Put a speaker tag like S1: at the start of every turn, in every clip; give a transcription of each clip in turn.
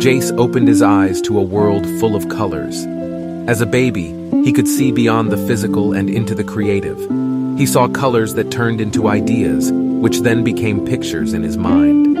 S1: Jace opened his eyes to a world full of colors. As a baby, he could see beyond the physical and into the creative. He saw colors that turned into ideas, which then became pictures in his mind.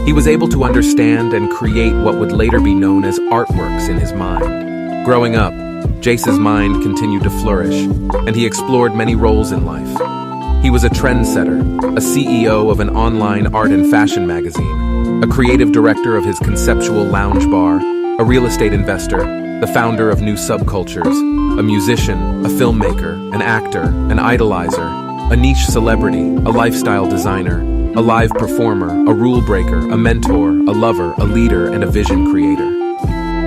S1: He was able to understand and create what would later be known as artworks in his mind. Growing up, Jace's mind continued to flourish, and he explored many roles in life. He was a trendsetter, a CEO of an online art and fashion magazine, a creative director of his conceptual lounge bar, a real estate investor, the founder of new subcultures, a musician, a filmmaker, an actor, an idolizer, a niche celebrity, a lifestyle designer, a live performer, a rule breaker, a mentor, a lover, a leader, and a vision creator.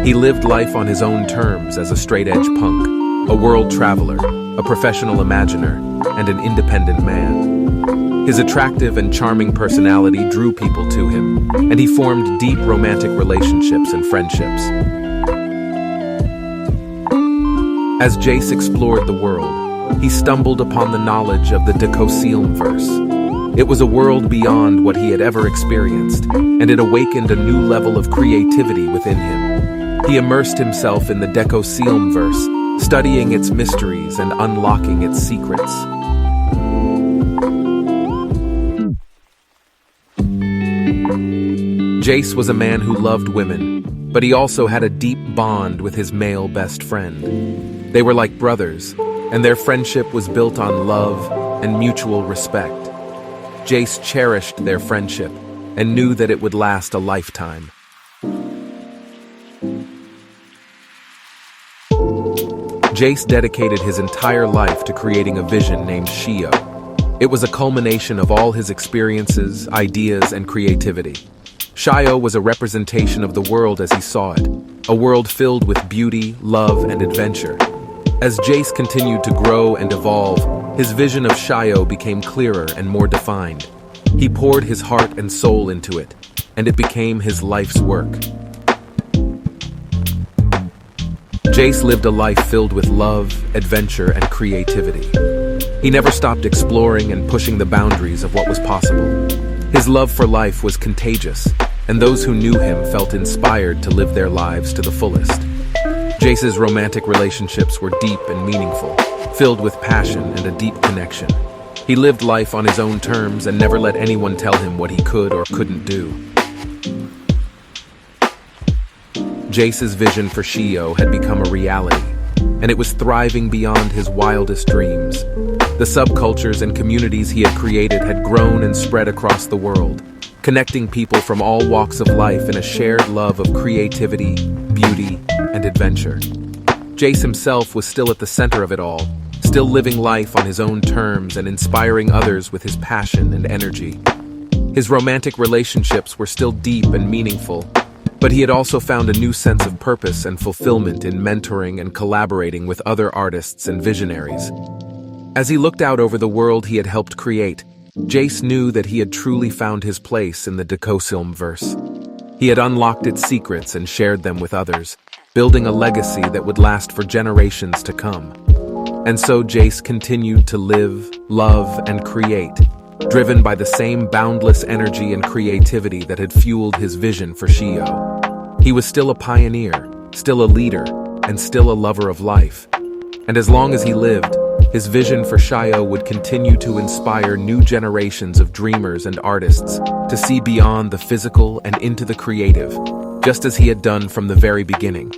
S1: He lived life on his own terms as a straight-edge punk, a world traveler, a professional imaginer, and an independent man. His attractive and charming personality drew people to him, and he formed deep romantic relationships and friendships. As Jace explored the world, he stumbled upon the knowledge of the verse. It was a world beyond what he had ever experienced, and it awakened a new level of creativity within him. He immersed himself in the verse, studying its mysteries and unlocking its secrets. Jace was a man who loved women, but he also had a deep bond with his male best friend. They were like brothers, and their friendship was built on love and mutual respect. Jace cherished their friendship and knew that it would last a lifetime. Jace dedicated his entire life to creating a vision named SHIO. It was a culmination of all his experiences, ideas, and creativity. SHIO was a representation of the world as he saw it, a world filled with beauty, love, and adventure. As Jace continued to grow and evolve, his vision of SHIO became clearer and more defined. He poured his heart and soul into it, and it became his life's work. Jace lived a life filled with love, adventure, and creativity. He never stopped exploring and pushing the boundaries of what was possible. His love for life was contagious, and those who knew him felt inspired to live their lives to the fullest. Jace's romantic relationships were deep and meaningful, filled with passion and a deep connection. He lived life on his own terms and never let anyone tell him what he could or couldn't do. Jace's vision for SHIO had become a reality, and it was thriving beyond his wildest dreams. The subcultures and communities he had created had grown and spread across the world, connecting people from all walks of life in a shared love of creativity, beauty, and adventure. Jace himself was still at the center of it all, still living life on his own terms and inspiring others with his passion and energy. His romantic relationships were still deep and meaningful, but he had also found a new sense of purpose and fulfillment in mentoring and collaborating with other artists and visionaries. As he looked out over the world he had helped create, Jace knew that he had truly found his place in the verse. He had unlocked its secrets and shared them with others, building a legacy that would last for generations to come. And so Jace continued to live, love, and create, driven by the same boundless energy and creativity that had fueled his vision for SHIO. He was still a pioneer, still a leader, and still a lover of life. And as long as he lived, his vision for SHIO would continue to inspire new generations of dreamers and artists to see beyond the physical and into the creative, just as he had done from the very beginning.